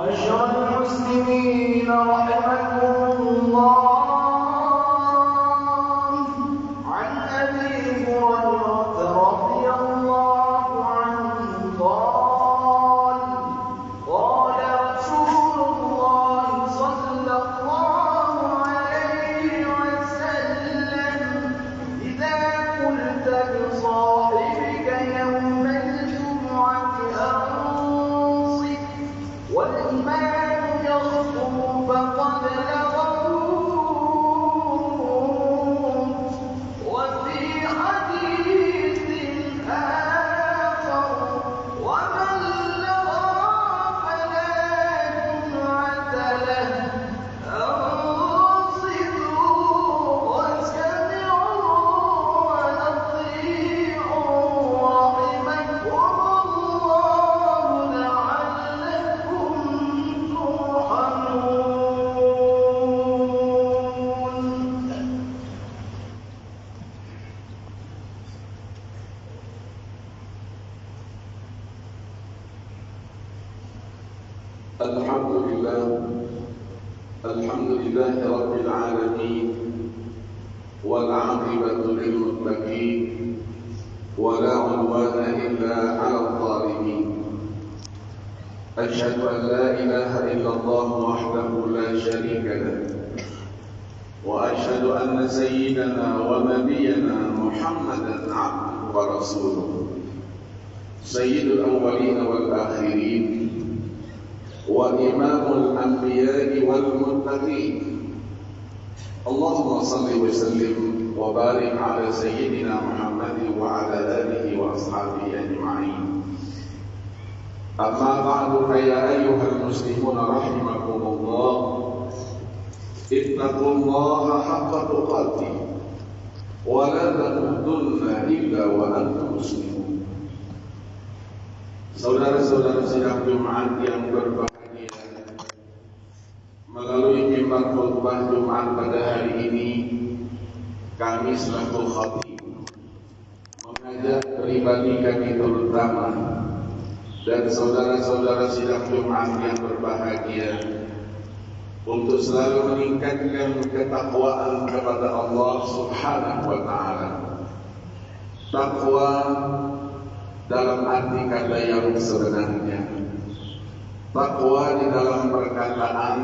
معاشر المسلمين رحمكم الله عن أبي هريرة رضي الله عنه قال قال رسول الله صلى الله عليه وسلم إذا قلت لصاحبك يوم الجمعة أنصت والإمام يخطب فقد لغوت وفي حديث آخر ومن لغى فلا جمعة له أنصتوا واسمعوا وأطيعوا رحمكم الله لعلكم ترحمون. الحمد لله رب العالمين والعاقبة للمتقين ولا عدوان إلا على الظالمين. أشهد أن لا إله إلا الله وحده لا شريك له وأشهد أن سيدنا ونبينا محمدا عبده ورسوله سيد الأولين والآخرين وإمام الأنبياء والمتقين. اللهم صل وسلم وبارك على سيدنا محمد وعلى آله وأصحابه أجمعين. أما بعد فيا أيها المسلمون رحمكم الله اتقوا الله حق تقاته ولا تموتن إلا وأنتم مسلمون. Saudara-saudara sidang Jumat yang berbahagia, melalui mimbar khutbah Jumat pada hari ini, kami selaku khatib mengajak pribadi kami terutama dan saudara-saudara sidang Jumat yang berbahagia untuk selalu meningkatkan ketakwaan kepada Allah Subhanahu wa Ta'ala. Takwa dalam arti kata yang sebenarnya, takwa di dalam perkataan,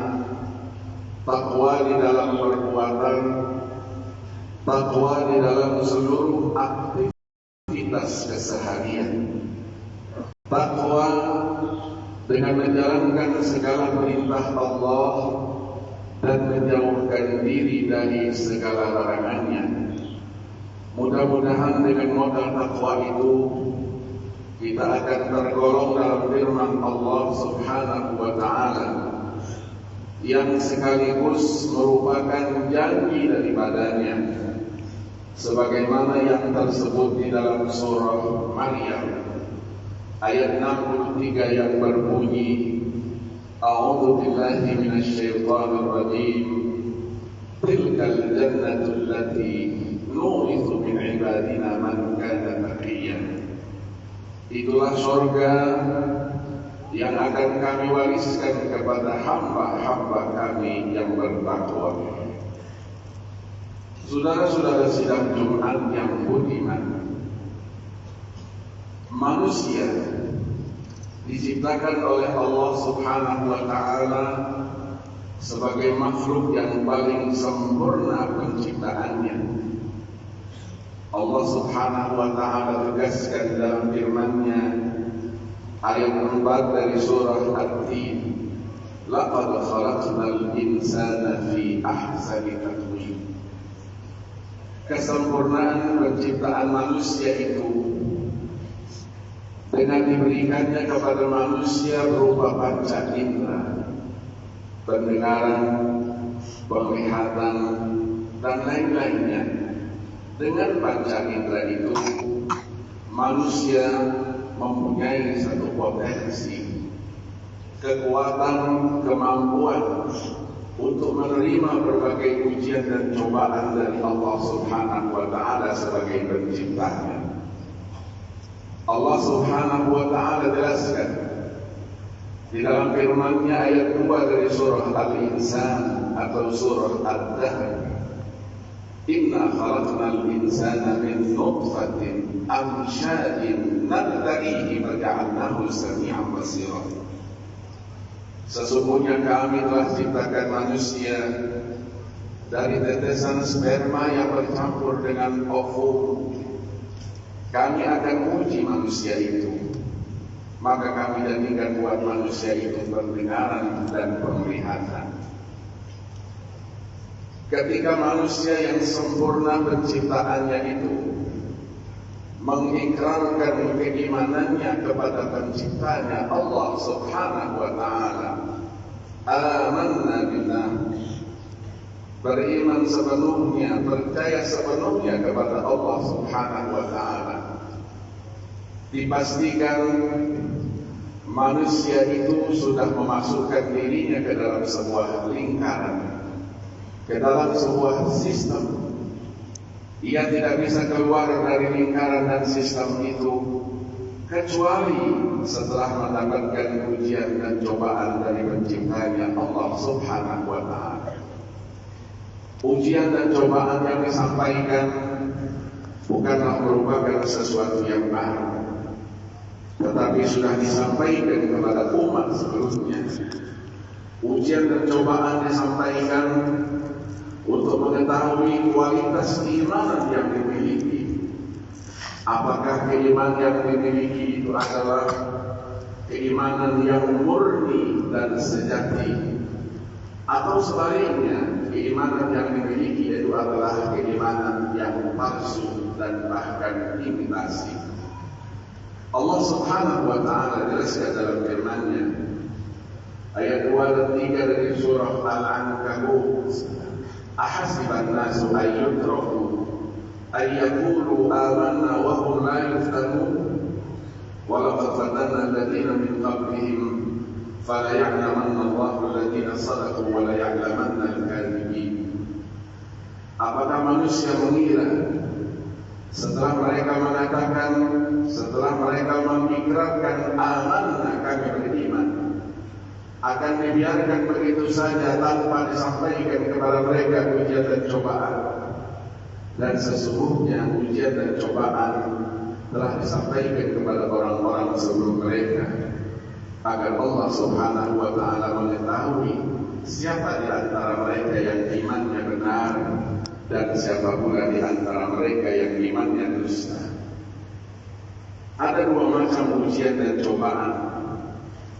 takwa di dalam perbuatan, takwa di dalam seluruh aktivitas keseharian, takwa dengan menjalankan segala perintah Allah dan menjauhkan diri dari segala larangannya. Mudah-mudahan dengan modal takwa itu kita akan tergolong dalam firman Allah Subhanahu wa Ta'ala yang sekaligus merupakan janji daripadanya, sebagaimana yang tersebut di dalam surah Maryam ayat 63 yang berbunyi, A'udzu billahi minasyaitonir rajim, tilkal jannatu allati nurithu min ibadina man kana taqiyyan. Itulah surga yang akan kami wariskan kepada hamba-hamba kami yang bertakwa. Saudara-saudara sidang Jumat yang budiman, manusia diciptakan oleh Allah Subhanahu wa Ta'ala sebagai makhluk yang paling sempurna penciptaannya. Allah Subhanahu wa Ta'ala tegaskan dalam firman-Nya ayat 4 dari surah At-Tin, laqad khalaqnal insana fi ahsani taqwim. Kesempurnaan penciptaan manusia itu dengan diberikannya kepada manusia berupa panca indera, pendengaran, penglihatan, dan lain-lainnya. Dengan panca indera itu, manusia mempunyai satu potensi, kekuatan, kemampuan untuk menerima berbagai ujian dan cobaan dari Allah Subhanahu wa Ta'ala sebagai penciptanya. Allah Subhanahu wa Ta'ala jelaskan, Di dalam firman-Nya ayat 2 dari surah Al-Insan atau surah Ad-Dahr, Inna khalaqnal insana min nutfatin amsyadin nabtalihi faja'alnahu sami'an basira. Sesungguhnya kami telah ciptakan manusia dari tetesan sperma yang bercampur dengan ovum. Kami akan uji manusia itu, maka kami jadikan buat manusia itu pendengaran dan penglihatan. Ketika manusia yang sempurna penciptaannya itu mengikrarkan keimanannya kepada penciptanya Allah Subhanahu wa ta'ala, amanna billah, beriman sepenuhnya, percaya sepenuhnya kepada Allah Subhanahu wa ta'ala, dipastikan manusia itu sudah memasukkan dirinya ke dalam sebuah lingkaran, ke dalam sebuah sistem. Ia tidak bisa keluar dari lingkaran dan sistem itu kecuali setelah mendapatkan ujian dan cobaan dari penciptanya Allah Subhanahu wa ta'ala. Ujian dan cobaan yang disampaikan bukanlah merupakan sesuatu yang baru, tetapi sudah disampaikan kepada umat sebelumnya. Ujian dan cobaan disampaikan untuk mengetahui kualitas keimanan yang dimiliki. Apakah keimanan yang dimiliki itu adalah keimanan yang murni dan sejati, atau sebaliknya keimanan yang dimiliki itu adalah keimanan yang palsu dan bahkan imitasi. Allah Subhanahu wa ta'ala jelaskan dalam firman-Nya ayat 2 dan 3 dari surah Al-Ankabut, ahasiban nasu ayyutraku ayyakulu amanna wa hum la yuftanun wa laqad fatanna alladziina min qablihim fala ya'lamanna Allahu alladziina shadaqu wa la ya'lamanna al-kadhibin. Apakah manusia mengira setelah mereka mengatakan, setelah mereka mengikrarkan amanna, kami beriman, akan dibiarkan begitu saja tanpa disampaikan kepada mereka ujian dan cobaan? Dan sesungguhnya ujian dan cobaan telah disampaikan kepada orang-orang sebelum mereka, agar Allah Subhanahu wa ta'ala mengetahui siapa di antara mereka yang imannya benar dan siapa pula di antara mereka yang imannya dusta. Ada dua macam ujian dan cobaan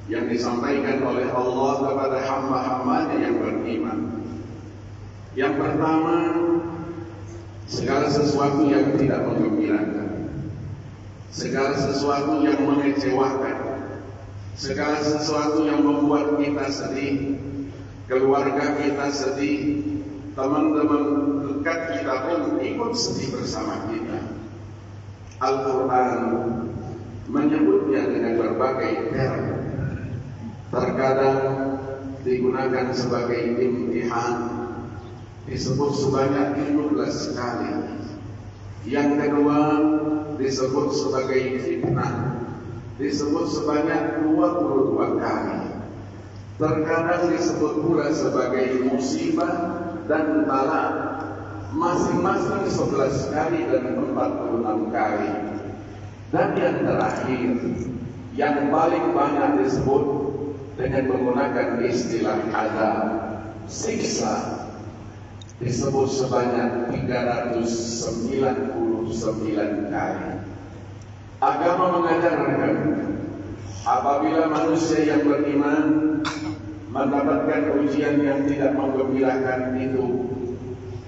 yang disampaikan oleh Allah kepada hamba-hambanya yang beriman. Yang pertama, segala sesuatu yang tidak menggembirakan, segala sesuatu yang mengecewakan, segala sesuatu yang membuat kita sedih, keluarga kita sedih, teman-teman dekat kita pun ikut sedih bersama kita. Al-Quran menyebutnya dengan berbagai term. Terkadang digunakan sebagai imtihan, disebut sebanyak 15 kali. Yang kedua disebut sebagai fitnah, disebut sebanyak 22 kali. Terkadang disebut pula sebagai musibah dan bala, masing-masing 11 kali dan 46 kali. Dan yang terakhir, yang paling banyak disebut dengan menggunakan istilah azab, siksa, disebut sebanyak 399 kali. Agama mengajarkan apabila manusia yang beriman mendapatkan ujian yang tidak menggembirakan itu,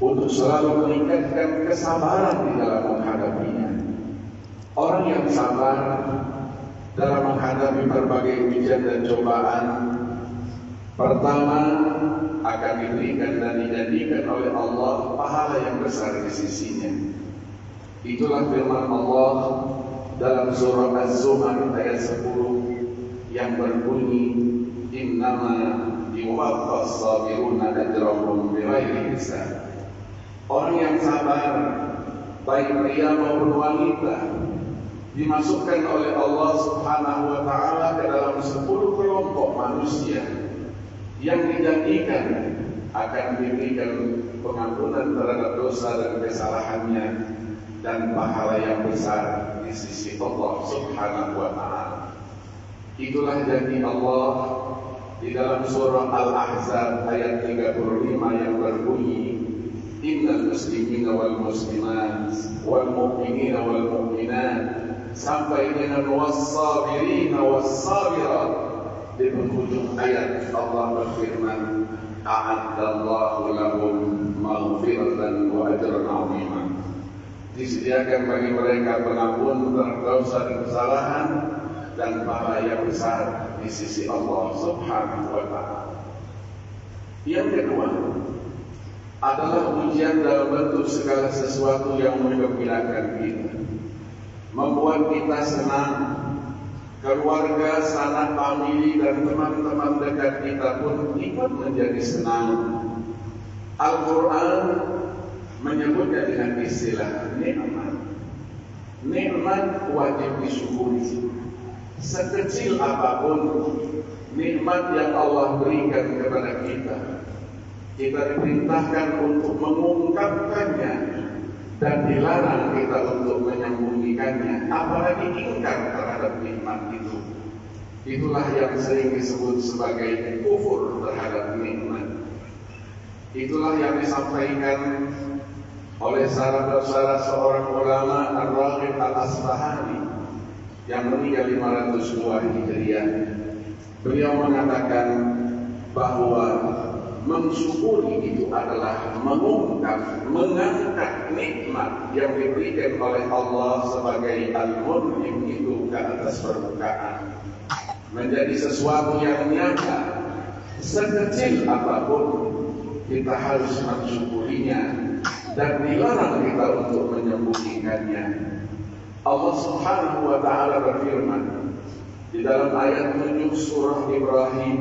untuk selalu meningkatkan kesabaran di dalam menghadapinya. Orang yang sabar dalam menghadapi berbagai ujian dan cobaan, pertama akan diberikan dan dijadikan oleh Allah pahala yang besar di sisinya. Itulah firman Allah dalam surah Az-Zumar ayat 10 yang berbunyi, innama yuwaffas sabiruna ajrahum bighairi hisab. Orang yang sabar, baik pria maupun wanita, dimasukkan oleh Allah Subhanahu wa ta'ala ke dalam 10 golongan kelompok manusia yang dijanjikan akan diberikan pengampunan terhadap dosa dan kesalahannya dan pahala yang besar di sisi Allah Subhanahu wa Ta'ala. Itulah janji Allah di dalam surah Al-Ahzab ayat 35 yang berbunyi, Innal muslimina wal muslimat wal mu'minina wal mu'minat, sampai dengan was-sabirina was-sabirat. Di penghujung ayat Allah berfirman, a'addallahu lahum maghfiratan wa ajran 'azima. Disediakan bagi mereka pengampunan terhadap dosa dan kesalahan dan pahala yang besar di sisi Allah Subhanahu wa Ta'ala. Yang kedua adalah ujian dalam bentuk segala sesuatu yang menggembirakan kita, membuat kita senang. Keluarga, sanak famili dan teman-teman dekat kita pun ikut menjadi senang. Al-Quran menyebutnya dengan istilah nikmat. Nikmat wajib disyukuri. Sekecil apapun nikmat yang Allah berikan kepada kita, kita diperintahkan untuk mengungkapkannya dan dilarang kita untuk menyembunyikannya, apalagi ingkar terhadap nikmat itu. Itulah yang sering disebut sebagai kufur terhadap nikmat. Itulah yang disampaikan oleh salah seorang ulama Ar-Raghib Al-Asbahani yang meninggal 502 Hijriah. Beliau mengatakan bahwa mensyukuri itu adalah mengangkat nikmat yang diberikan oleh Allah sebagai al-mun'im itu ke atas permukaan, menjadi sesuatu yang nyata. Sekecil apapun kita harus mensyukurinya dan dilarang kita untuk menyembunyikannya. Allah Subhanahu wa Ta'ala berfirman di dalam ayat 7 surah Ibrahim,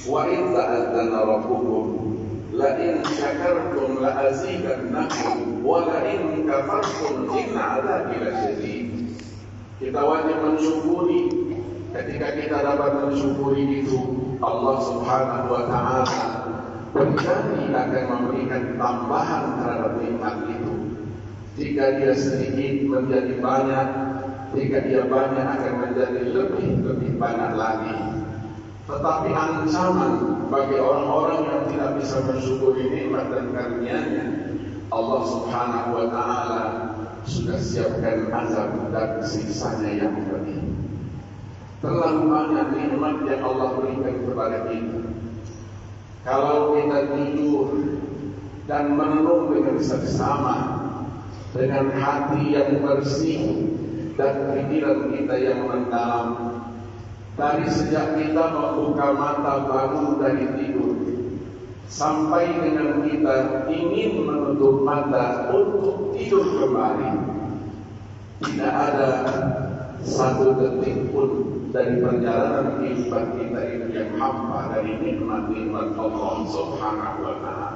wa in ta'adzana rabbukum la in syakartum la azidannakum wa la in kafartum inna 'adzabi lasyadid. Kita wajib mensyukuri. Ketika kita dapat mensyukuri itu, Allah Subhanahu wa Ta'ala berjanji akan memberikan tambahan terhadap nikmat itu. Jika dia sedikit menjadi banyak, jika dia banyak akan menjadi lebih banyak lagi. Tetapi ancaman bagi orang-orang yang tidak bisa bersyukuri nikmat dan karunia-Nya, Allah Subhanahu wa Ta'ala sudah siapkan azab dan siksanya yang pedih. Terlalu banyak nikmat yang Allah berikan kepada kita. Kalau kita jujur dan merenung dengan seksama, dengan hati yang bersih dan pikiran kita yang mendalam, dari sejak kita membuka mata bangun dari tidur sampai dengan kita ingin menutup mata untuk tidur kembali, tidak ada satu detik pun dari perjalanan kehidupan kita itu yang hampa dari nikmat-nikmat Allah Subhanahu wa Ta'ala.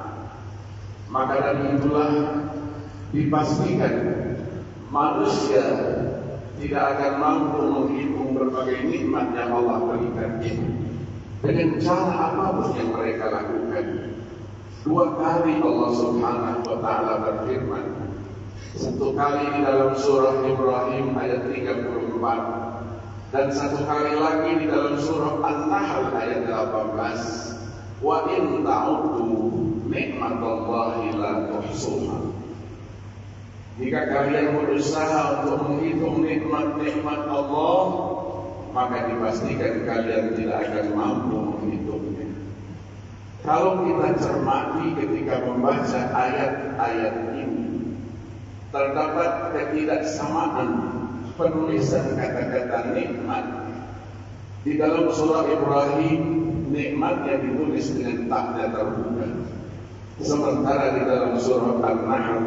Maka dari itulah dipastikan manusia tidak akan mampu menghitung berbagai nikmat yang Allah berikan ini dengan cara apapun yang mereka lakukan. 2 kali Allah Subhanahu wa Ta'ala berfirman. 1 kali di dalam surah Ibrahim ayat 34 dan 1 kali lagi di dalam surah An-Nahl ayat 18. Wa in ta'uddu nikmatallahi la tuhsuha. Jika kalian berusaha untuk menghitung nikmat-nikmat Allah, maka dipastikan kalian tidak akan mampu menghitungnya. Kalau kita cermati ketika membaca ayat-ayat ini, terdapat ketidaksamaan penulisan kata-kata nikmat. Di dalam surah Ibrahim, nikmatnya ditulis dengan taknya terbuka, sementara di dalam surah An-Nahl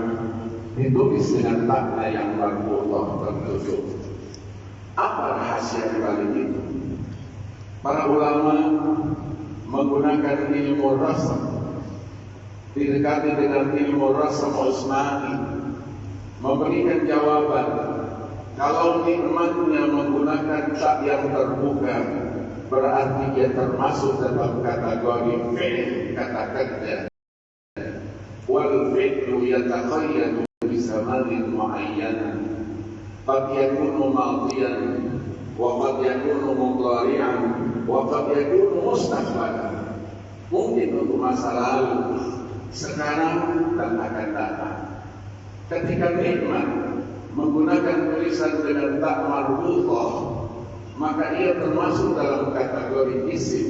ditulis dengan takna yang marbuthah tertutup. Apa rahasia di balik itu? Para ulama menggunakan ilmu rasam, didekati dengan ilmu rasam Utsmani, memberikan jawaban. Kalau nikmatnya menggunakan tak yang terbuka, berarti dia termasuk dalam kategori fi'il, kata kerja. Wal fi'lu yataqayyadu bi zamanin mu'ayyanan, qad yakunu madiyan wa qad yakunu mudhari'an wa qad yakunu mustaqbalan. Mungkin untuk masa lalu, sekarang, dan akan datang. Ketika nikmat menggunakan tulisan dengan tak marbutah, maka ia termasuk dalam kategori isim.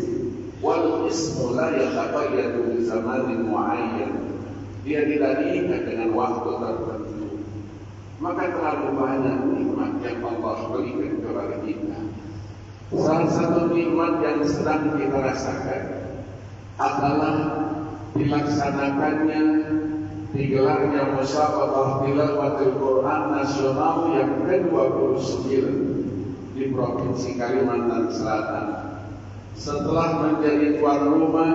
Wal ismu la yataqayyadu bi zamanin mu'ayyan. Dia tidak diikat dengan waktu tertentu. Maka terlalu banyak nikmat yang Allah berikan kepada kita. Salah satu nikmat yang sedang kita rasakan adalah dilaksanakannya, digelarnya musabaqah tilawatul Quran nasional yang ke-29 di Provinsi Kalimantan Selatan. Setelah menjadi tuan rumah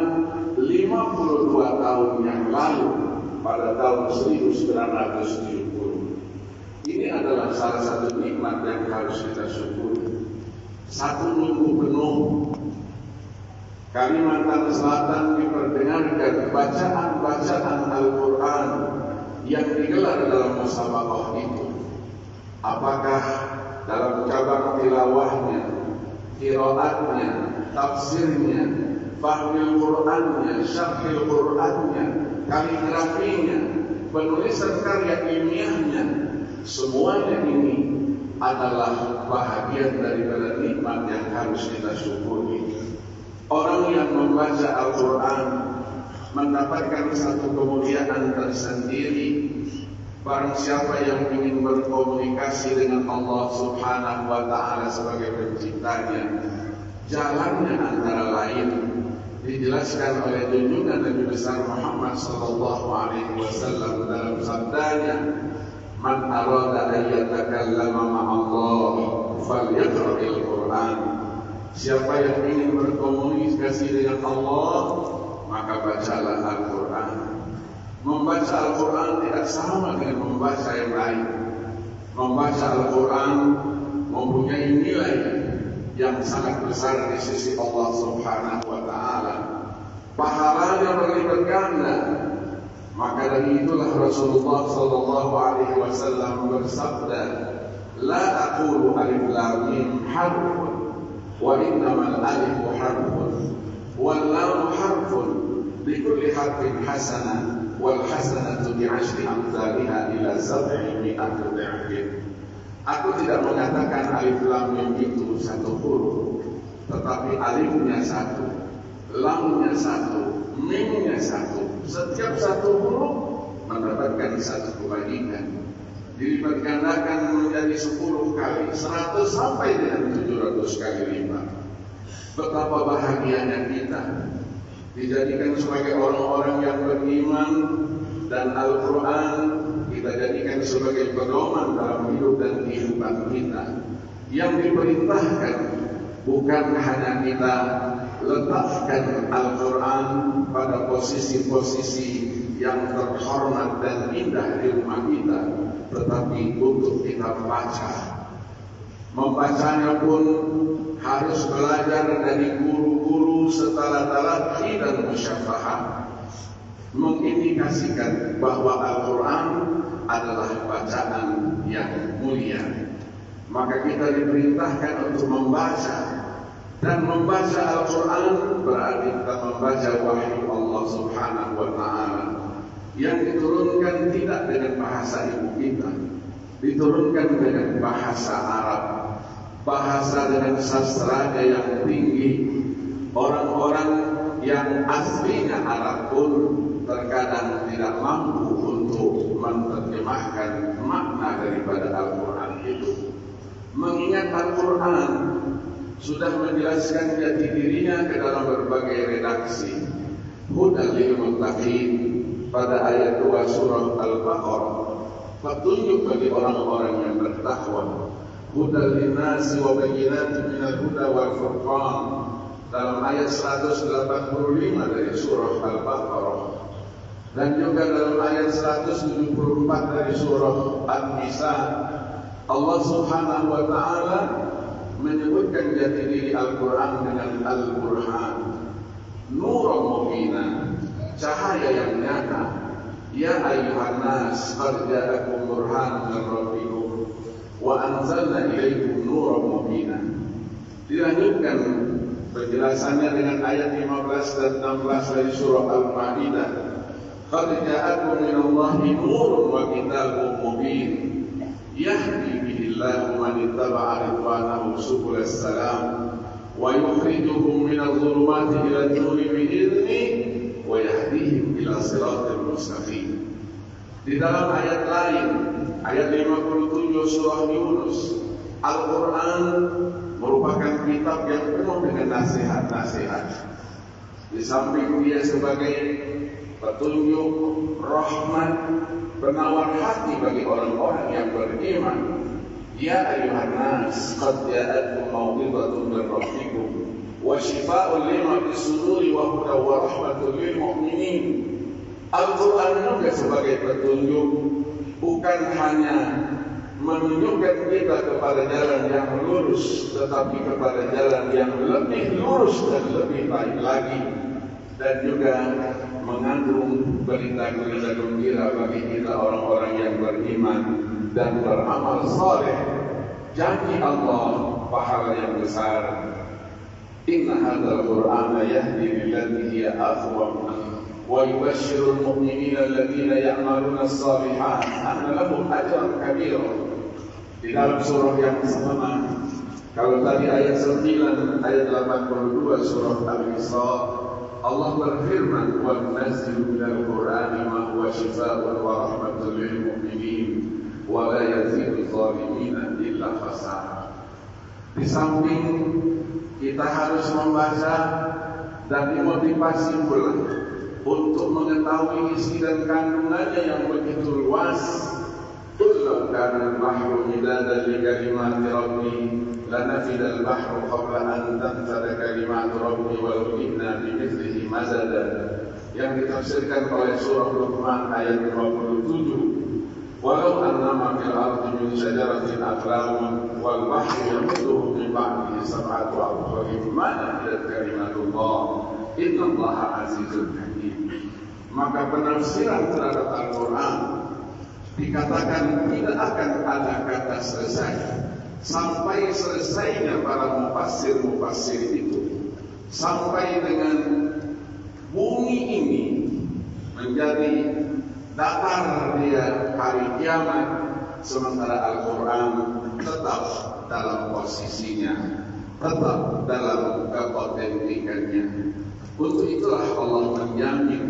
52 tahun yang lalu pada tahun 1970. Ini adalah salah satu nikmat yang harus kita syukuri. Satu minggu penuh Kalimantan Selatan diperdengarkan bacaan-bacaan Al-Quran yang digelar dalam musabaqah itu. Apakah dalam cabang tilawahnya, qiraatnya, tafsirnya, fahmil Qur'annya, syarhil Qur'annya, kaligrafinya, penulisan karya ilmiahnya, semuanya ini adalah bahagian daripada nikmat yang harus kita syukuri. Orang yang membaca Al-Quran mendapatkan satu kemuliaan tersendiri. Barang siapa yang ingin berkomunikasi dengan Allah Subhanahu wa Ta'ala sebagai penciptanya, jalannya antara lain dijelaskan oleh junjungan Nabi besar Muhammad sallallahu alaihi wasallam dalam sabdanya, "Man arada an yatakallama ma'allah falyaqra'il Qur'an." Siapa yang ingin berkomunikasi dengan Allah, maka bacalah Al-Quran. Membaca Al-Quran tidak sama dengan membaca yang lain. Membaca Al-Quran mempunyai nilai yang sangat besar di sisi Allah Subhanahu wa Ta'ala. Pahalanya berlipat ganda. Maka dari itulah Rasulullah sallallahu alaihi wasallam bersabda, "La aqulu alif lam mim harfun wa innamal alifu harfun wal lam harfun likulli harfin hasanah wal hasanatu bi'ashri amsalha ila 700 dha'fin." Aku tidak mengatakan alif lam mim itu satu huruf, tetapi alifnya satu, lamnya satu, mimnya satu. Setiap satu huruf mendapatkan satu kebajikan. Dilipat gandakan menjadi 10 kali, 100 sampai dengan 700 kali lipat. Betapa bahagianya kita dijadikan sebagai orang-orang yang beriman, dan Al-Quran kita jadikan sebagai pedoman dalam hidup dan kehidupan kita. Yang diperintahkan bukan hanya kita letakkan Al-Quran pada posisi-posisi yang terhormat dan indah di rumah kita, tetapi untuk kita baca. Membacanya pun harus belajar dari guru-guru setelah talaqi dan musyafahah, mengindikasikan bahwa Al-Quran adalah bacaan yang mulia. Maka kita diperintahkan untuk membaca, dan membaca Al-Quran berarti kita membaca wahyu Allah Subhanahu wa Ta'ala yang diturunkan tidak dengan bahasa ibu kita, diturunkan dengan bahasa Arab, bahasa dengan sastranya yang tinggi. Orang-orang yang aslinya Arab pun terkadang tidak mampu untuk menerjemahkan makna daripada Al-Quran itu. Mengingat Al-Quran sudah menjelaskan jati dirinya ke dalam berbagai redaksi. Hudal lil muttaqin pada ayat 2 surah Al-Baqarah, petunjuk bagi orang-orang yang bertakwa. Hudal linnasi wa bayyinatin minal huda wal furqan dalam ayat 185 dari surah Al-Baqarah, dan juga dalam ayat 174 dari surah An-Nisa. Allah Subhanahu wa Ta'ala menyebutkan jati diri Al-Quran dengan Al-Burhan, Nurun Mubina, cahaya yang nyata. Ya ayuhan nas, qad ja'akum burhanun min rabbikum wa anzalna ilaikum nuran mubina. Dilanjutkan penjelasannya dengan ayat 15 dan 16 dari surah Al-Maidah. Qad ja'akum minallahi nurun wa kitabun mubin yahdi bihillahu man ittaba'a ridwanahu subulas salam wa yukhrijuhum minadh dhulumati ila an-nuri bi'idznihi wa yahdihim ila siratal mustaqim. Di dalam ayat lain, ayat 57 surah Yunus, Al-Quran merupakan kitab yang penuh dengan nasihat-nasihat. Di samping dia sebagai petunjuk, rahmat, penawar hati bagi orang-orang yang beriman. Ya ayuhan nas, qad ja'akum mau'izatun min rabbikum wa shifaa'un lima fis suduri wa hudan wa rahmatun lil mu'minin. Al-Quran juga sebagai petunjuk, bukan hanya menunjukkan kita kepada jalan yang lurus, tetapi kepada jalan yang lebih lurus dan lebih baik lagi, dan juga mengandung berita-berita gembira bagi kita orang-orang yang beriman dan beramal saleh. Janji Allah pahala yang besar. Inna hadzal Qur'ana yahdi lillati hiya aqwam wa yubashshirul mu'minina alladziina ya'maluna as-shalihat anna lahum ajran kabira. Di dalam surah yang sama, kalau tadi ayat 9, ayat 82 surah Al-Isra, Allah berfirman, "Wa nunazzilu minal Qur'ani ma huwa shifaa'un wa rahmatun lil mu'minin wa la yazidu adh-dhalimina illa khasara." Di samping kita harus membaca dan dimotivasi pula untuk mengetahui isi dan kandungannya yang begitu luas. Qul law kana al-bahru midadan li kalimati rabbi lanafida al-bahru qabla an tanfada kalimatu rabbi walau ji'na bimithlihi mazada. Yang ditafsirkan oleh surah Luqman ayat 57. Walau annama fil ardi min syajaratin aqlamun wal bahru yamudduhu min ba'dihi sab'atu abhurin ma nafidat kalimatullah innallaha azizun hakim. Maka penafsiran terhadap Al-Quran dikatakan tidak akan ada kata selesai sampai selesainya para mufassir itu, sampai dengan bumi ini menjadi datar dia hari kiamat, sementara Al-Quran tetap dalam posisinya, tetap dalam keautentikannya. Untuk itulah Allah menjamin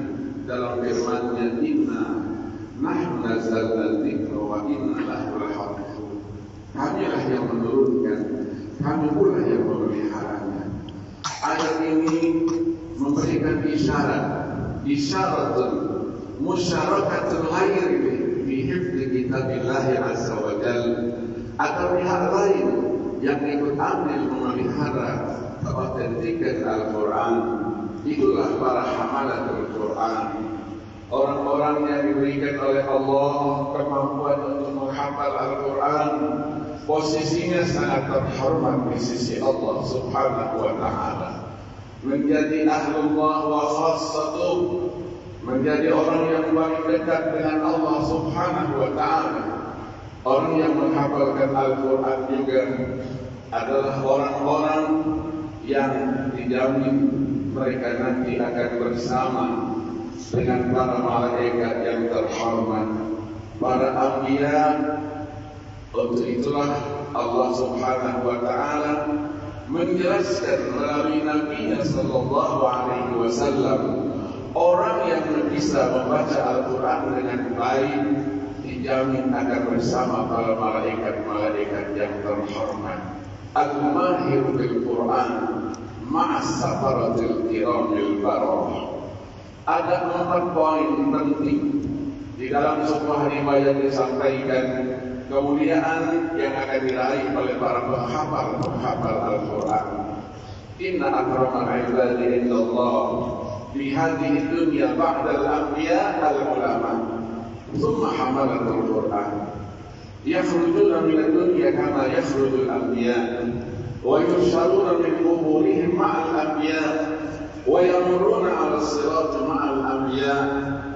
dalam firman-Nya, "Inna nahnu nazzalna dzikra wa inna lahu lahafizun." Kamilah yang menurunkan, kami pula yang memeliharanya. Ayat ini memberikan isyaratun musyarakatun ghairi fi hifdzi kitabillah azza wa jalla. Ada pihak lain yang ikut andil memelihara keautentikan Al-Quran. Itulah para hamalatul Quran, orang-orang yang diberikan oleh Allah kemampuan untuk menghafal Al-Quran. Posisinya sangat terhormat di sisi Allah Subhanahu wa Ta'ala, menjadi ahlullah wa khassatuh, menjadi orang yang paling dekat dengan Allah Subhanahu wa Ta'ala. Orang yang menghafalkan Al-Quran juga adalah orang-orang yang dijamin mereka nanti akan bersama dengan para malaikat yang terhormat, para anbiya. Untuk itulah Allah Subhanahu wa Ta'ala menjelaskan melalui Nabi-Nya sallallahu alaihi wasallam, orang yang bisa membaca Al-Quran dengan baik dijamin akan bersama para malaikat-malaikat yang terhormat. Al-mahir bil Quran ma'as safaratil kiramil bararah. Ada 4 poin penting di dalam sebuah riwayat disampaikan kemuliaan yang akan diraih oleh para penghafal Al-Quran. Inna akramal ibadi indallah fi hadhihi dunya ba'da al-anbiya al-ulama thumma hamalatul Quran yakhrujuna min ad-dunya kama yakhrujul anbiya ويحشرون من قبورهم مع الأنبياء ويمرون على الصراط مع الأنبياء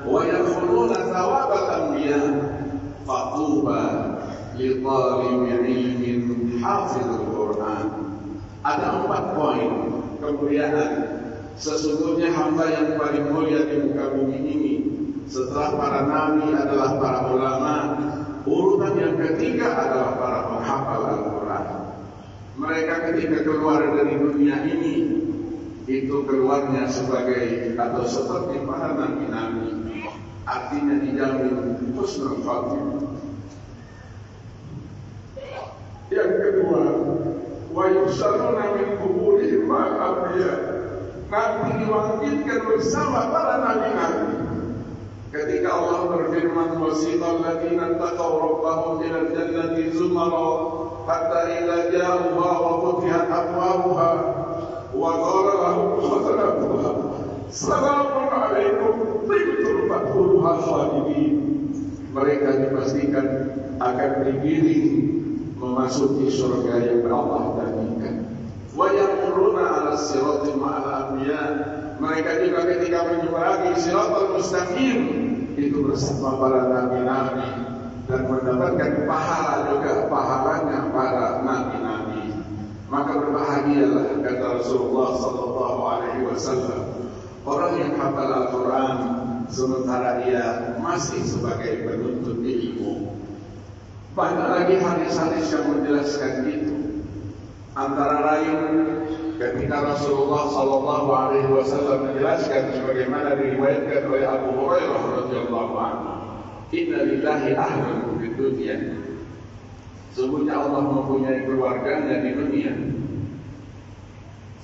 ويأخذون ثواب الأنبياء فطوبى لطالب علم حافظ القرآن. Ada 4 poin kemuliaan. Sesungguhnya hamba yang paling mulia di muka bumi ini setelah para nabi adalah para ulama. Urutan yang ketiga adalah para penghafal Al-Quran. Mereka ketika keluar dari dunia ini, itu keluarnya sebagai atau seperti para nabi-nabi, artinya dijamin husnul khatimah. Yang kedua, wa yusaluna min kuburihim ma'al anbiya, nanti dibangkitkan bersama para nabi-nabi. Ketika Allah berfirman, wasiqal ladzina taqaw rabbahum ilal jannati zumara hatta idza ja'uha wa futihat abwabuha wa qala lahum khazanatuha salamun alaikum tibtum fadkhuluha khalidin. Mereka dipastikan akan digiring memasuki surga yang Allah janjikan. Wa yamuruna 'ala sirati ma'al anbiya, mereka juga ketika menyeberangi siratal mustaqim itu bersama para nabi-nabi dan mendapatkan pahala juga pahalanya para nabi-nabi. Maka berbahagialah, kata Rasulullah sallallahu alaihi wasallam, orang yang hafal Al-Quran sementara dia masih sebagai penuntut ilmu. Banyak lagi hadis-hadis yang menjelaskan itu. Antara lain ketika Rasulullah sallallahu alaihi wasallam menjelaskan sebagaimana diriwayatkan oleh Abu Hurairah radhiyallahu anhu, inna lillahi ahlan fid dunya. Sesungguhnya Allah mempunyai keluarganya di dunia.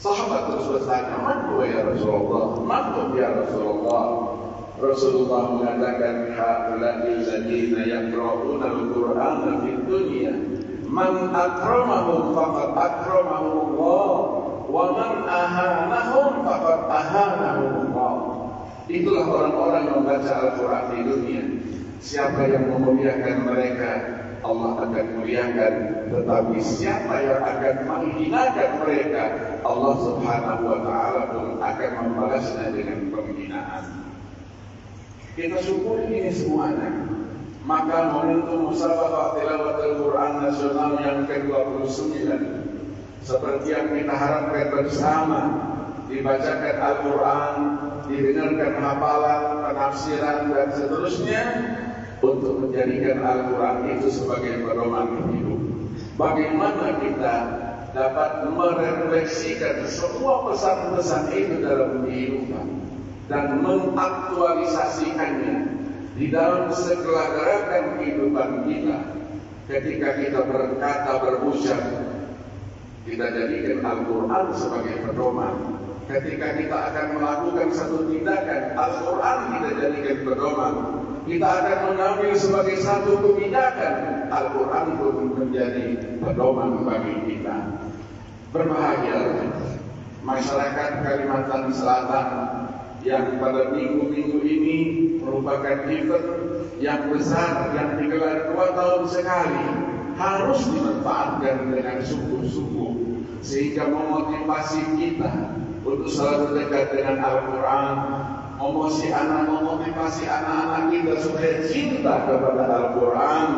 Sahabat tersebut bertanya, "Man huwa ya Rasulullah? Man huwa ya Rasulullah?" Rasulullah mengatakan, "Haula'il ladzina yaqra'una al-Qur'ana fid dunya. Man akramahum faqad akramahu Allah, wa man ahanahum faqad ahanahu Allah." Itulah orang-orang yang membaca Al-Quran di dunia. Siapa yang memuliakan mereka, Allah akan muliakan. Tetapi siapa yang akan menghinakan mereka, Allah Subhanahu wa Ta'ala pun akan membalasnya dengan penghinaan. Kita syukuri ini semuanya. Maka momentum musabaqah tilawatul Quran nasional yang ke-29 seperti yang kita harapkan bersama, dibacakan Al-Quran, didengarkan hafalan, penafsiran dan seterusnya, untuk menjadikan Al-Quran itu sebagai pedoman hidup. Bagaimana kita dapat merefleksikan semua pesan-pesan itu dalam kehidupan dan mengaktualisasikannya di dalam segala gerakan kehidupan kita. Ketika kita berkata, berucap, kita jadikan Al-Quran sebagai pedoman. Ketika kita akan melakukan satu tindakan, Al-Quran kita jadikan pedoman. Kita akan mengambil sebagai satu kebijakan, Al-Quran pun menjadi pedoman bagi kita. Berbahagia masyarakat Kalimantan Selatan yang pada minggu-minggu ini merupakan event yang besar yang digelar 2 tahun sekali, harus dimanfaatkan dengan sungguh-sungguh sehingga memotivasi kita untuk selalu dekat dengan Al-Quran, memotivasi anak-anak kita supaya cinta kepada Al-Quran,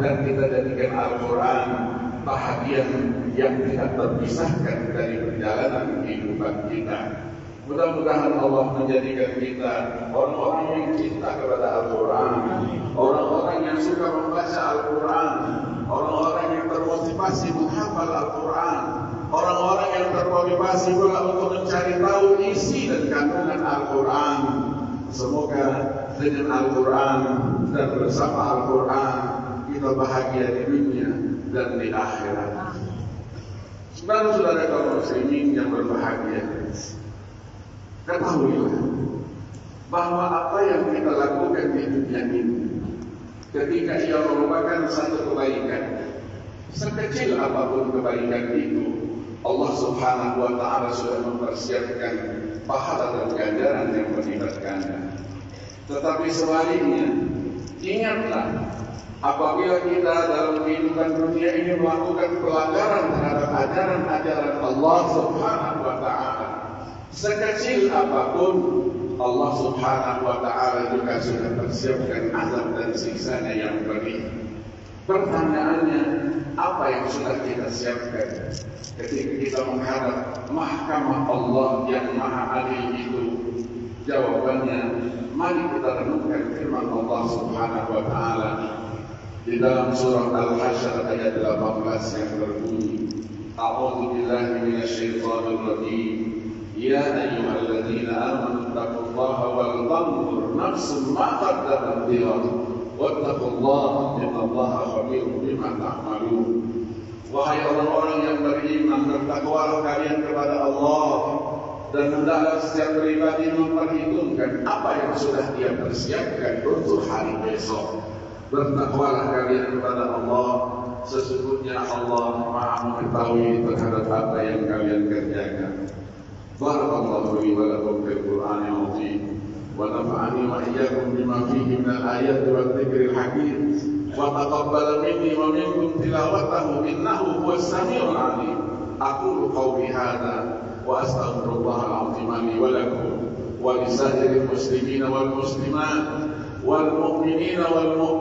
dan kita jadikan Al-Quran bahagian yang tidak terpisahkan dari perjalanan kehidupan kita. Mudah-mudahan Allah menjadikan kita orang-orang yang cinta kepada Al-Quran, orang-orang yang suka membaca Al-Quran, orang-orang yang termotivasi menghafal Al-Quran, orang-orang yang termotivasi pula untuk mencari tahu isi dan kandungan Al-Quran. Semoga dengan Al-Quran dan bersama Al-Quran kita bahagia di dunia dan di akhirat. Saudara-saudara kaum muslimin yang berbahagia, ketahuilah bahwa apa yang kita lakukan di dunia ini, ketika ia merupakan satu kebaikan, sekecil apapun kebaikan itu, Allah Subhanahu wa Ta'ala sudah mempersiapkan pahala dan ganjaran yang berlipat ganda. Tetapi sebaliknya, Ingatlah, apabila kita dalam kehidupan dunia ini melakukan pelanggaran terhadap ajaran-ajaran Allah Subhanahu wa Ta'ala, sekecil apapun, Allah Subhanahu wa Ta'ala juga sudah persiapkan azab dan siksanya yang pedih. Pertanyaannya, apa yang sudah kita siapkan ketika kita menghadap mahkamah Allah yang Maha Adil itu? Jawabannya, mari kita renungkan firman Allah Subhanahu wa Ta'ala di dalam surah Al-Hasyr ayat 18 yang berbunyi, A'udzu billahi minasyaitonir rajim. Ya ayyuhalladzina amanu taqullaha wal tanzur nafsum ma qaddamat lighad wattaqullaha innallaha khabirun bima ta'malun. Wahai orang-orang yang beriman, bertakwalah kalian kepada Allah, dan hendaklah setiap pribadi memperhitungkan apa yang sudah dia persiapkan untuk hari besok. Bertakwalah kalian kepada Allah, sesungguhnya Allah Maha mengetahui terhadap apa yang kalian kerjakan. Barakallahu li wa lakum fil Qur'anil azim wa nafa'ani wa iyyakum bima fihi min al-ayati wa dzikril hakim wa taqabbal minni wa minkum tilawatahu innahu huwas samiul 'alim. Aqulu qawli hadza wa astaghfirullahal 'azim li wa lakum wa lisa'iril muslimina wal muslimat wal mu'minina wal mu'minat